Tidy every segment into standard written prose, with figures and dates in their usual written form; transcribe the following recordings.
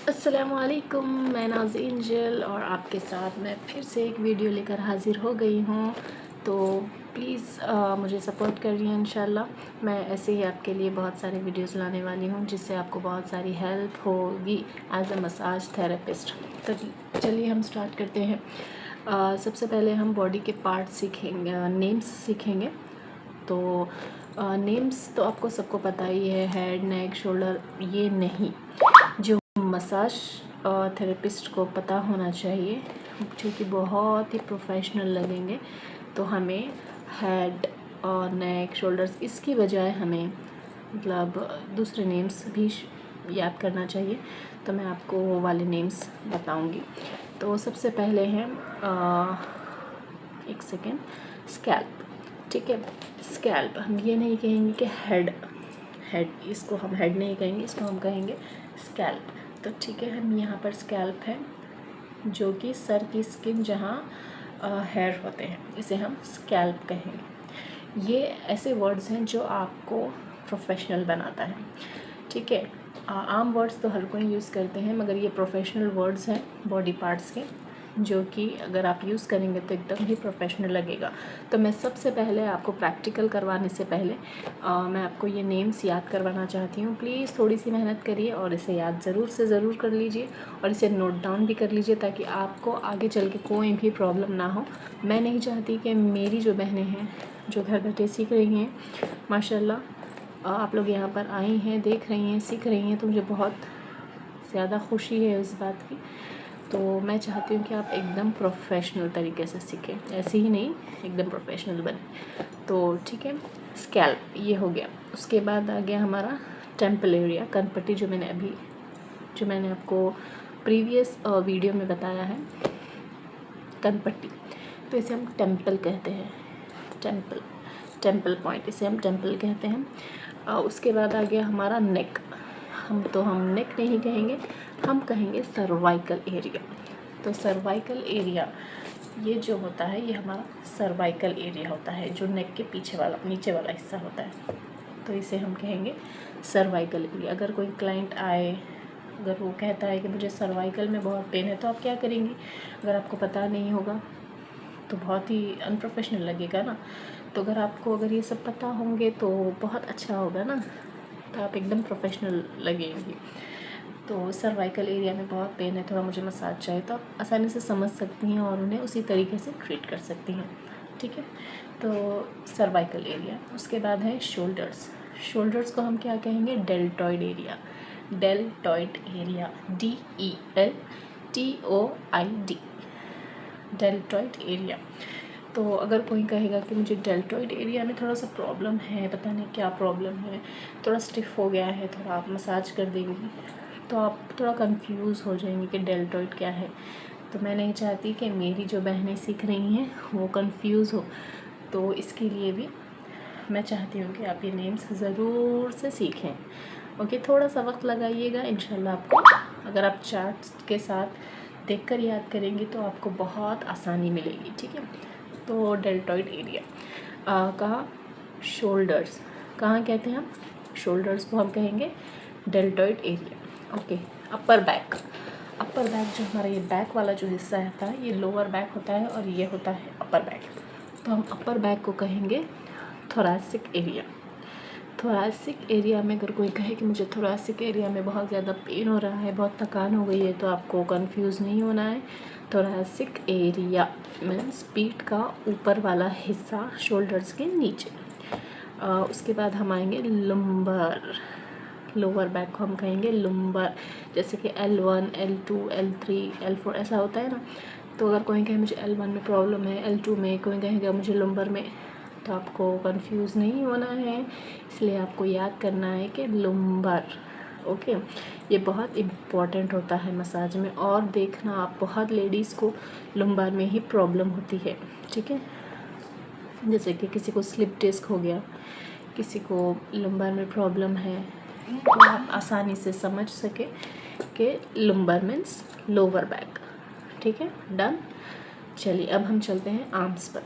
अस्सलामुअलैकुम, मैं नाज़ीन जिल और आपके साथ मैं फिर से एक वीडियो लेकर हाज़िर हो गई हूँ। तो प्लीज़ मुझे सपोर्ट करिए इंशाल्लाह। मैं ऐसे ही आपके लिए बहुत सारे वीडियोस लाने वाली हूँ जिससे आपको बहुत सारी हेल्प होगी एज अ मसाज थेरेपिस्ट। तो चलिए हम स्टार्ट करते हैं। सबसे पहले हम बॉडी के पार्ट सीखेंगे, नेम्स सीखेंगे। तो नेम्स तो आपको सबको पता ही है, हेड, नेक, शोल्डर, ये नहीं जो मसाज थेरेपिस्ट को पता होना चाहिए, जो कि बहुत ही प्रोफेशनल लगेंगे। तो हमें हेड और नेक, शोल्डर्स, इसकी बजाय हमें मतलब दूसरे नेम्स भी याद करना चाहिए। तो मैं आपको वो वाले नेम्स बताऊंगी। तो सबसे पहले हैं एक सेकेंड, स्कैल्प। ठीक है, स्कैल्प हम ये नहीं कहेंगे कि हेड, इसको हम हेड नहीं कहेंगे, इसको हम कहेंगे स्कैल्प। तो ठीक है, हम यहाँ पर स्कैल्प है जो कि सर की स्किन जहाँ हेयर होते हैं, इसे हम स्कैल्प कहेंगे। ये ऐसे वर्ड्स हैं जो आपको प्रोफेशनल बनाता है। ठीक है, आम वर्ड्स तो हर कोई यूज़ करते हैं, मगर ये प्रोफेशनल वर्ड्स हैं बॉडी पार्ट्स के, जो कि अगर आप यूज़ करेंगे तो एकदम ही प्रोफेशनल लगेगा। तो मैं सबसे पहले आपको प्रैक्टिकल करवाने से पहले मैं आपको ये नेम्स याद करवाना चाहती हूँ। प्लीज़ थोड़ी सी मेहनत करिए और इसे याद ज़रूर से ज़रूर कर लीजिए और इसे नोट डाउन भी कर लीजिए, ताकि आपको आगे चल के कोई भी प्रॉब्लम ना हो। मैं नहीं चाहती कि मेरी जो बहनें हैं जो घर बैठे सीख रही हैं, माशाल्लाह आप लोग यहाँ पर आई हैं, देख रही हैं, सीख रही हैं, तो मुझे बहुत ज़्यादा खुशी है इस बात की। तो मैं चाहती हूँ कि आप एकदम प्रोफेशनल तरीके से सीखें, ऐसे ही नहीं, एकदम प्रोफेशनल बने। तो ठीक है, स्कैल्प ये हो गया। उसके बाद आ गया हमारा टेम्पल एरिया, कनपट्टी, जो मैंने आपको प्रीवियस वीडियो में बताया है, कनपट्टी। तो इसे हम टेम्पल कहते हैं, टेम्पल पॉइंट, इसे हम टेम्पल कहते हैं। उसके बाद आ गया हमारा नेक। हम नेक नहीं कहेंगे, हम कहेंगे सर्वाइकल एरिया। तो सर्वाइकल एरिया ये जो होता है, ये हमारा सर्वाइकल एरिया होता है, जो नेक के पीछे वाला, नीचे वाला हिस्सा होता है। तो इसे हम कहेंगे सर्वाइकल एरिया। अगर कोई क्लाइंट आए, अगर वो कहता है कि मुझे सर्वाइकल में बहुत पेन है, तो आप क्या करेंगी? अगर आपको पता नहीं होगा तो बहुत ही अनप्रोफेशनल लगेगा ना। तो अगर ये सब पता होंगे तो बहुत अच्छा होगा ना, तो आप एकदम प्रोफेशनल लगेंगी। तो सर्वाइकल एरिया में बहुत पेन है, थोड़ा मुझे मसाज चाहिए, तो आप आसानी से समझ सकती हैं और उन्हें उसी तरीके से ट्रीट कर सकती हैं। ठीक है, तो सर्वाइकल एरिया। उसके बाद है शोल्डर्स। शोल्डर्स को हम क्या कहेंगे? Deltoid area. Deltoid area, DELTOID, deltoid area. तो अगर कोई कहेगा कि मुझे डेल्टॉइड एरिया में थोड़ा सा प्रॉब्लम है, पता नहीं क्या प्रॉब्लम है, थोड़ा स्टिफ हो गया है, थोड़ा आप मसाज कर देंगी, तो आप थोड़ा कंफ्यूज हो जाएंगी कि डेल्टॉइड क्या है। तो मैं नहीं चाहती कि मेरी जो बहनें सीख रही हैं वो कंफ्यूज हो। तो इसके लिए भी मैं चाहती हूँ कि आप ये नेम्स ज़रूर से सीखें। ओके, थोड़ा सा वक्त लगाइएगा, इंशाल्लाह आपको, अगर आप चार्ट्स के साथ देखकर याद करेंगी तो आपको बहुत आसानी मिलेगी। ठीक है, तो डेल्टॉइड एरिया कहाँ? शोल्डर्स। कहाँ कहते हैं हम? शोल्डर्स को हम कहेंगे deltoid area. Okay, upper back. Upper back जो हमारा ये बैक वाला जो हिस्सा होता है, ये लोअर बैक होता है और ये होता है अपर बैक। तो हम अपर बैक को कहेंगे थोरैसिक एरिया। थोरैसिक एरिया में अगर कोई कहे कि मुझे थोरैसिक एरिया में बहुत ज़्यादा पेन हो रहा है, बहुत थकान हो गई है, तो आपको कंफ्यूज नहीं होना है। थोरैसिक एरिया मीन्स पीठ का ऊपर वाला हिस्सा, शोल्डर्स के नीचे। उसके बाद हम आएंगे लुम्बर। लोअर बैक को हम कहेंगे लुम्बर, जैसे कि L1, L2, L3, L4 ऐसा होता है ना। तो अगर कोई कहे मुझे L1 में प्रॉब्लम है, L2 में, कोई कहेगा मुझे लुम्बर में, तो आपको कंफ्यूज नहीं होना है, इसलिए आपको याद करना है कि लुम्बर। ओके, ये बहुत इम्पॉर्टेंट होता है मसाज में। और देखना, आप बहुत लेडीज़ को लुम्बर में ही प्रॉब्लम होती है। ठीक है, जैसे कि किसी को स्लिप डिस्क हो गया, किसी को लुम्बर में प्रॉब्लम है, तो आप आसानी से समझ सके कि लुम्बर मीन्स लोअर बैक। ठीक है, डन। चलिए अब हम चलते हैं आर्म्स पर।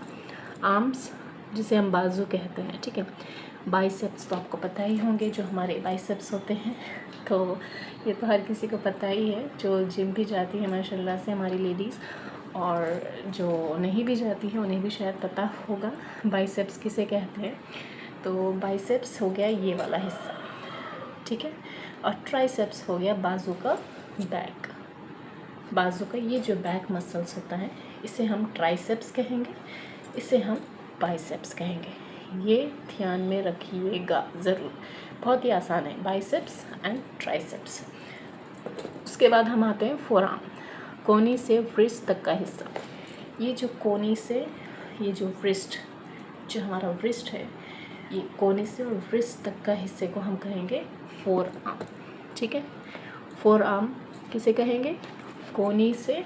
आर्म्स जिसे हम बाजू कहते हैं। ठीक है, बाइसेप्स तो आपको पता ही होंगे, जो हमारे बाइसेप्स होते हैं, तो ये तो हर किसी को पता ही है, जो जिम भी जाती है माशाल्लाह से हमारी लेडीज़, और जो नहीं भी जाती है उन्हें भी शायद पता होगा बाइसेप्स किसे कहते हैं। तो बाइसेप्स हो गया ये वाला हिस्सा, ठीक है, और ट्राइसेप्स हो गया बाजू का बैक। बाजू का ये जो बैक मसल्स होता है इसे हम ट्राइसेप्स कहेंगे, इसे हम बाइसेप्स कहेंगे। ये ध्यान में रखिएगा ज़रूर, बहुत ही आसान है, बाइसेप्स एंड ट्राइसेप्स। उसके बाद हम आते हैं फोरआर्म, कोनी से व्रिस्ट तक का हिस्सा। ये जो कोनी से, ये जो व्रिस्ट, जो हमारा व्रिस्ट है, ये कोने से और व्रिस्ट तक का हिस्से को हम कहेंगे फोर आर्म, ठीक है। फोर आर्म किसे कहेंगे? कोनी से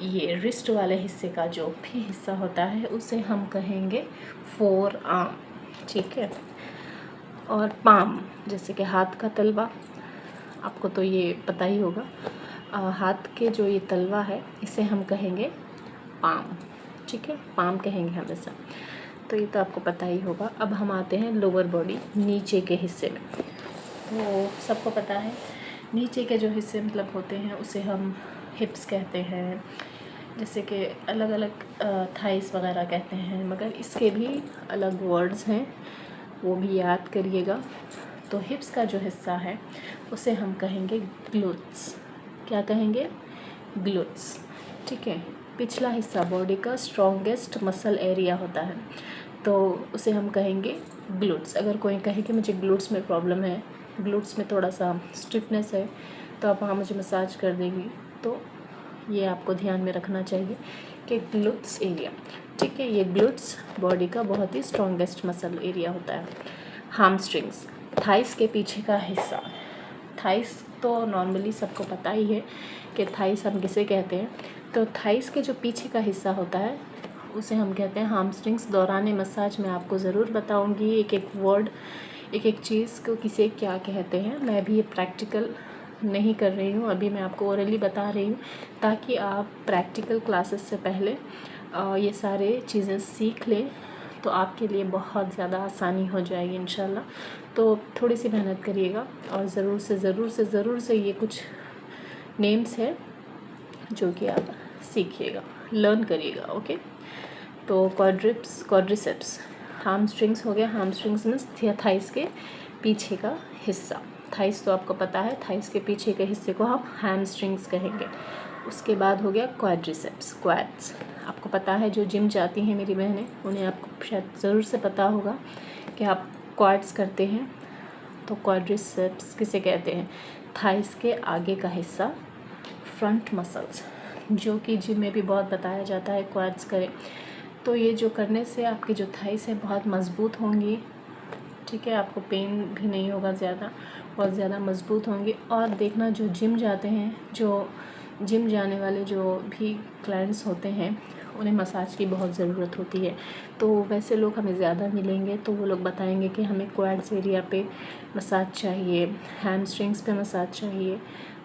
ये रिस्ट वाले हिस्से का जो भी हिस्सा होता है उसे हम कहेंगे फोर आर्म, ठीक है। और पाम, जैसे कि हाथ का तलवा, आपको तो ये पता ही होगा, हाथ के जो ये तलवा है इसे हम कहेंगे पाम, ठीक है, पाम कहेंगे हमेशा, तो ये तो आपको पता ही होगा। अब हम आते हैं लोअर बॉडी, नीचे के हिस्से में। तो सबको पता है नीचे के जो हिस्से मतलब होते हैं उसे हम हिप्स कहते हैं, जैसे कि अलग अलग थाइस वगैरह कहते हैं, मगर इसके भी अलग वर्ड्स हैं, वो भी याद करिएगा। तो हिप्स का जो हिस्सा है उसे हम कहेंगे ग्लूट्स। क्या कहेंगे? ग्लूट्स, ठीक है। पिछला हिस्सा बॉडी का स्ट्रॉन्गेस्ट मसल एरिया होता है, तो उसे हम कहेंगे ग्लूट्स। अगर कोई कहे कि मुझे ग्लूट्स में प्रॉब्लम है, ग्लूट्स में थोड़ा सा स्टिफनेस है, तो आप वहाँ मुझे मसाज कर देंगी, तो ये आपको ध्यान में रखना चाहिए कि ग्लूट्स एरिया, ठीक है, ये ग्लूट्स बॉडी का बहुत ही स्ट्रॉन्गेस्ट मसल एरिया होता है। हामस्ट्रिंग्स, थाइस के पीछे का हिस्सा। थाइस तो नॉर्मली सबको पता ही है कि थाइस हम किसे कहते हैं, तो थाइस के जो पीछे का हिस्सा होता है उसे हम कहते हैं हामस्ट्रिंग्स। दौरान मसाज में आपको ज़रूर बताऊंगी एक एक वर्ड, एक एक चीज़ को किसे क्या कहते हैं। मैं भी ये प्रैक्टिकल नहीं कर रही हूँ, अभी मैं आपको ओरली बता रही हूँ, ताकि आप प्रैक्टिकल क्लासेस से पहले ये सारे चीज़ें सीख लें, तो आपके लिए बहुत ज़्यादा आसानी हो जाएगी इंशाल्लाह। तो थोड़ी सी मेहनत करिएगा और ज़रूर से ये कुछ नेम्स है जो कि आप सीखिएगा, लर्न करिएगा, ओके। तो क्वाड्रिसेप्स, हामस्ट्रिंग्स हो गया। हामस्ट्रिंग्स मीन्स थाइस के पीछे का हिस्सा। थाइस तो आपको पता है, थाइस के पीछे के हिस्से को हम हैमस्ट्रिंग्स कहेंगे। उसके बाद हो गया क्वाड्रिसेप्स, क्वाड्स। आपको पता है, जो जिम जाती हैं मेरी बहनें, उन्हें आपको शायद ज़रूर से पता होगा कि आप क्वाड्स करते हैं, तो क्वाड्रिसेप्स किसे कहते हैं? थाइस के आगे का हिस्सा, फ्रंट मसल्स, जो कि जिम में भी बहुत बताया जाता है क्वाड्स करें, तो ये जो करने से आपकी जो थाइस है बहुत मज़बूत होंगी, ठीक है, आपको पेन भी नहीं होगा ज़्यादा, बहुत ज़्यादा मज़बूत होंगी। और देखना, जो जिम जाते हैं, जो जिम जाने वाले जो भी क्लाइंट्स होते हैं, उन्हें मसाज की बहुत ज़रूरत होती है, तो वैसे लोग हमें ज़्यादा मिलेंगे, तो वो लोग बताएंगे कि हमें क्वाड्स एरिया पे मसाज चाहिए, हैमस्ट्रिंग्स पे मसाज चाहिए।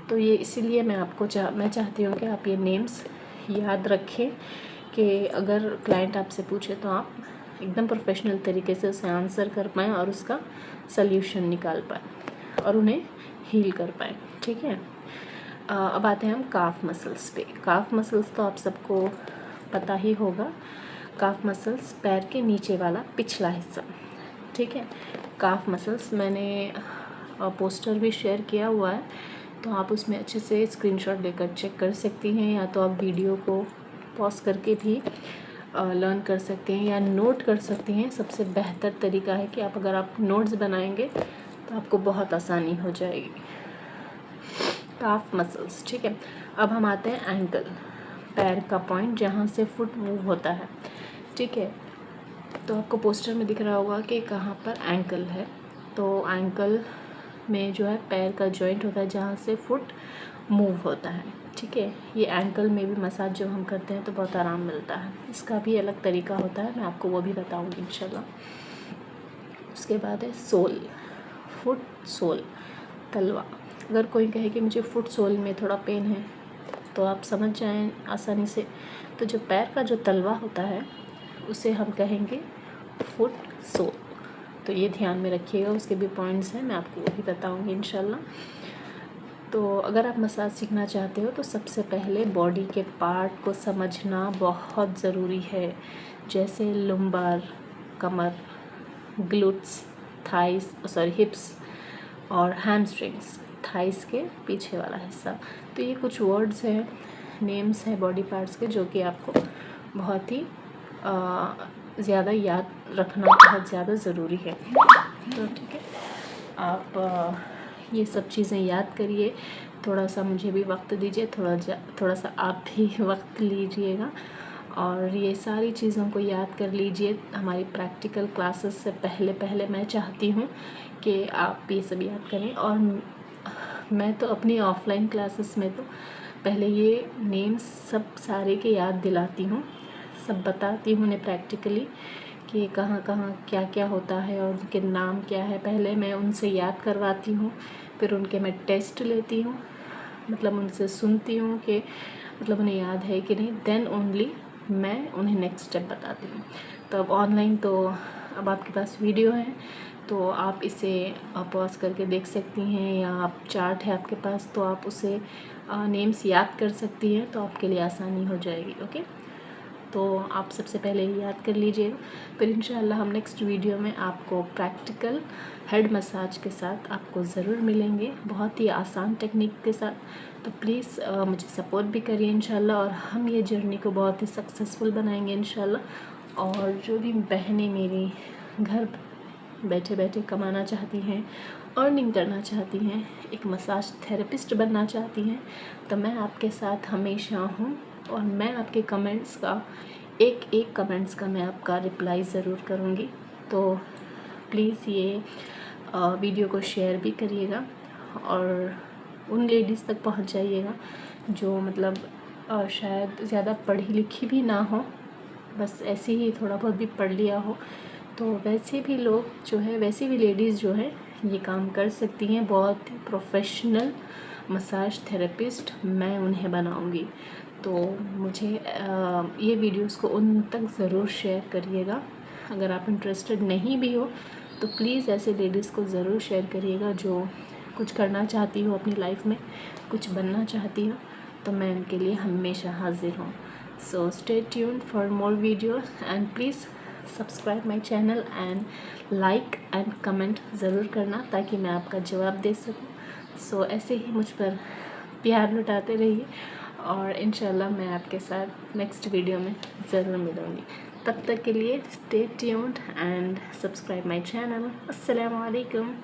तो ये इसीलिए मैं चाहती हूँ कि आप ये नेम्स याद रखें, कि अगर क्लाइंट आपसे पूछे तो आप एकदम प्रोफेशनल तरीके से उसे आंसर कर पाएँ और उसका सल्यूशन निकाल पाएँ और उन्हें हील कर पाएँ, ठीक है। अब आते हैं हम काफ मसल्स पे। काफ मसल्स तो आप सबको पता ही होगा। काफ मसल्स पैर के नीचे वाला पिछला हिस्सा, ठीक है। काफ मसल्स मैंने पोस्टर भी शेयर किया हुआ है, तो आप उसमें अच्छे से स्क्रीनशॉट लेकर चेक कर सकती हैं, या तो आप वीडियो को पॉज करके भी लर्न कर सकते हैं, या नोट कर सकती हैं। सबसे बेहतर तरीका है कि अगर आप नोट्स बनाएंगे तो आपको बहुत आसानी हो जाएगी। काफ मसल्स, ठीक है। अब हम आते हैं एंकल, पैर का पॉइंट जहाँ से फुट मूव होता है, ठीक है। तो आपको पोस्टर में दिख रहा होगा कि कहाँ पर एंकल है, तो एंकल में जो है पैर का जॉइंट होता है जहाँ से फुट मूव होता है, ठीक है। ये एंकल में भी मसाज जब हम करते हैं तो बहुत आराम मिलता है। इसका भी अलग तरीका होता है, मैं आपको वो भी बताऊंगी इंशाल्लाह। उसके बाद है सोल, फुट सोल, तलवा। अगर कोई कहे कि मुझे फुट सोल में थोड़ा पेन है, तो आप समझ जाएं आसानी से, तो जो पैर का जो तलवा होता है उसे हम कहेंगे फुट सोल। तो तो ये ध्यान में रखिएगा, उसके भी पॉइंट्स हैं, मैं आपको वो भी बताऊँगी इंशाल्लाह। तो अगर आप मसाज सीखना चाहते हो तो सबसे पहले बॉडी के पार्ट को समझना बहुत ज़रूरी है, जैसे लुम्बार, कमर, ग्लूट्स, हिप्स और हैमस्ट्रिंग्स, थाइस के पीछे वाला हिस्सा। तो ये कुछ वर्ड्स हैं, नेम्स हैं बॉडी पार्ट्स के, जो कि आपको बहुत ही ज़्यादा याद रखना बहुत ज़्यादा ज़रूरी है। तो ठीक है, आप ये सब चीज़ें याद करिए, थोड़ा सा मुझे भी वक्त दीजिए, थोड़ा सा आप भी वक्त लीजिएगा और ये सारी चीज़ों को याद कर लीजिए। हमारी प्रैक्टिकल क्लासेस से पहले मैं चाहती हूँ कि आप ये सब याद करें। और मैं तो अपनी ऑफलाइन क्लासेस में तो पहले ये नेम्स सब सारे के याद दिलाती हूँ, सब बताती हूँ उन्हें प्रैक्टिकली कि कहाँ कहाँ क्या क्या होता है और उनके नाम क्या है। पहले मैं उनसे याद करवाती हूँ, फिर उनके मैं टेस्ट लेती हूँ, मतलब उनसे सुनती हूँ कि मतलब उन्हें याद है कि नहीं, देन ओनली मैं उन्हें नेक्स्ट स्टेप बताती हूँ। तो अब ऑनलाइन तो अब आपके पास वीडियो है, तो आप इसे पॉज करके देख सकती हैं, या आप चार्ट है आपके पास तो आप उसे नेम्स याद कर सकती हैं, तो आपके लिए आसानी हो जाएगी। ओके, तो आप सबसे पहले ये याद कर लीजिएगा, फिर इंशाल्लाह हम नेक्स्ट वीडियो में आपको प्रैक्टिकल हेड मसाज के साथ आपको ज़रूर मिलेंगे, बहुत ही आसान टेक्निक के साथ। तो प्लीज़ मुझे सपोर्ट भी करिए इंशाल्लाह, और हम ये जर्नी को बहुत ही सक्सेसफुल बनाएंगे इंशाल्लाह। और जो भी बहनें मेरी घर बैठे बैठे कमाना चाहती हैं, अर्निंग करना चाहती हैं, एक मसाज थेरेपिस्ट बनना चाहती हैं, तो मैं आपके साथ हमेशा हूँ, और मैं आपके कमेंट्स का एक कमेंट्स का मैं आपका रिप्लाई ज़रूर करूँगी। तो प्लीज़ ये वीडियो को शेयर भी करिएगा और उन लेडीज़ तक पहुँचाइएगा जो मतलब शायद ज़्यादा पढ़ी लिखी भी ना हो, बस ऐसे ही थोड़ा बहुत भी पढ़ लिया हो, तो वैसे भी लोग जो है, वैसी भी लेडीज़ जो है ये काम कर सकती हैं। बहुत ही प्रोफेशनल मसाज थेरेपिस्ट मैं उन्हें बनाऊंगी। तो मुझे ये वीडियोस को उन तक ज़रूर शेयर करिएगा। अगर आप इंटरेस्टेड नहीं भी हो तो प्लीज़ ऐसे लेडीज़ को ज़रूर शेयर करिएगा जो कुछ करना चाहती हो अपनी लाइफ में, कुछ बनना चाहती हो, तो मैं उनके लिए हमेशा हाजिर हूँ। So stay tuned for more videos and please subscribe my channel and like and comment ज़रूर करना, ताकि मैं आपका जवाब दे सकूँ। सो ऐसे ही मुझ पर प्यार लुटाते रहिए, और इंशाल्लाह मैं आपके साथ नेक्स्ट वीडियो में ज़रूर मिलूँगी। तब तक के लिए stay tuned and subscribe my channel. अस्सलामु अलैकुम।